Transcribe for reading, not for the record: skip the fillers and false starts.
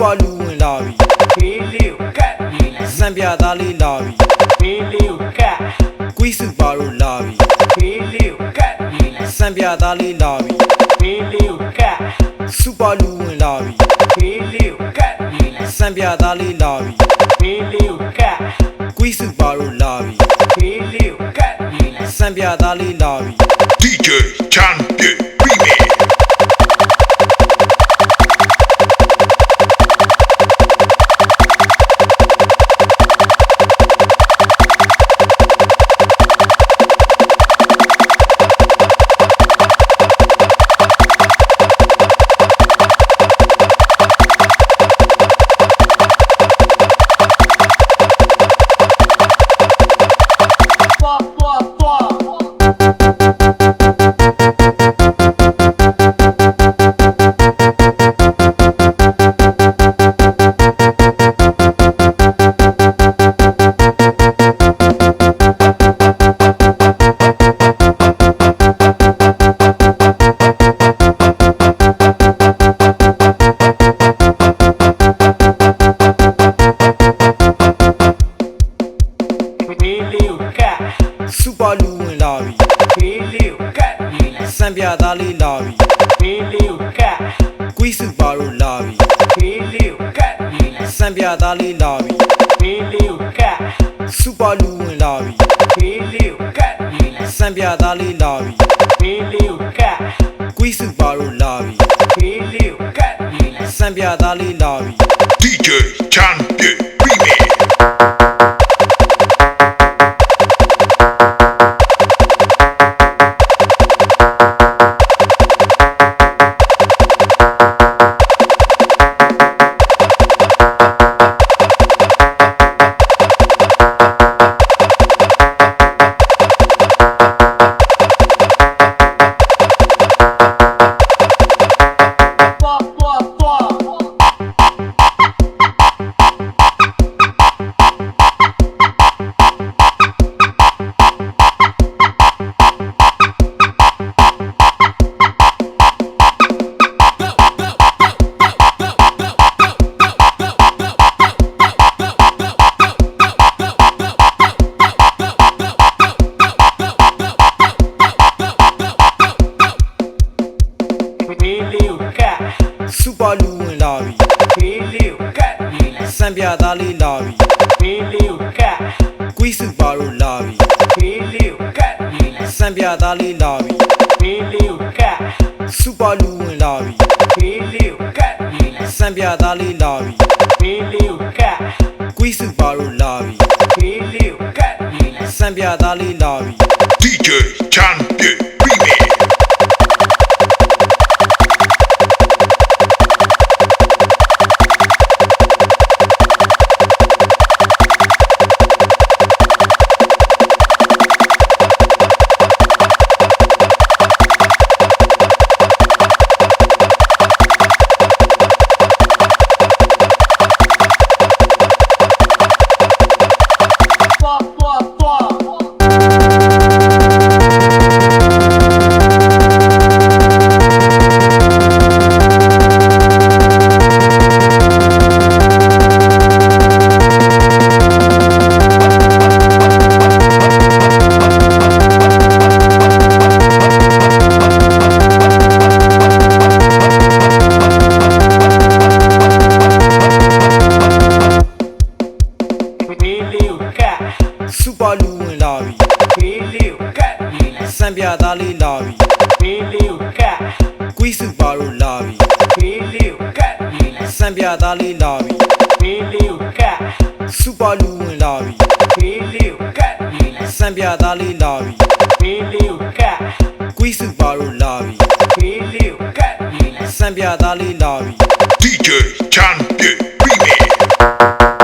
Super လူဝင်လာပြီဘေးလေးကိုကတ်နေလိုက်စံပြသားလေးလာပြီဘေးလေးကိုကတ်ကွီးစုပါတို့လာပြီဘေးလေးကိုကတ်နေလိုက်စံပြသားလေးလာပြီဘေးလေးကိုကတ် Super လူဝင်လာပြီဘေးလေးကိုကတ်နေလိုက်စံပြသားလေးလာပြီဘေးလေးကိုကတ်ကွီးစုပါတို့လာပြီဘေးလေးကိုကတ်နေလိုက်စံပြသားလေးလာပြီ DJ Champion Remix Super လူဝင်လာပြီဘေးလေးကိုကတ်နေလိုက်စံပြသားလေးလာပြီဘေးလေးကိုကတ်ကွီးစုပါတို့လာပြီဘေးလေးကိုကတ်နေလိုက်စံပြသားလေးလာပြီဘေးလေးကိုကတ် Super လူဝင်လာပြီဘေးလေးကိုကတ်နေလိုက်စံပြသားလေးလာပြီဘေးလေးကိုကတ်ကွီးစုပါတို့လာပြီဘေးလေးကိုကတ်နေလိုက်စံပြသားလေးလာပြီ DJ Champion Remix Super လူဝင်လာပြီဘေးလေးကိုကတ်နေလိုက်စံပြသားလေးလာပြီဘေးလေးကိုကတ်ကွီးစုပါတို့လာပြီဘေးလေးကိုကတ်နေလိုက်စံပြသားလေးလာပြီဘေးလေးကိုကတ် Super လူဝင်လာပြီဘေးလေးကိုကတ်နေလိုက်စံပြသားလေးလာပြီဘေးလေးကိုကတ်ကွီးစုပါတို့လာပြီဘေးလေးကိုကတ်နေလိုက်စံပြသားလေးလာပြီ DJ Champion Remix Super လူဝင်လာပြီဘေးလေးကိုကတ်နေလိုက်စံပြသားလေးလာပြီဘေးလေးကိုကတ်ကွီးစုပါတို့လာပြီဘေးလေးကိုကတ်နေလိုက်စံပြသားလေးလာပြီဘေးလေးကိုကတ် Super လူဝင်လာပြီဘေးလေးကိုကတ်နေလိုက်စံပြသားလေးလာပြီဘေးလေးကိုကတ်ကွီးစုပါတို့လာပြီဘေးလေးကိုကတ်နေလိုက်စံပြသားလေးလာပြီ DJ Champion Remix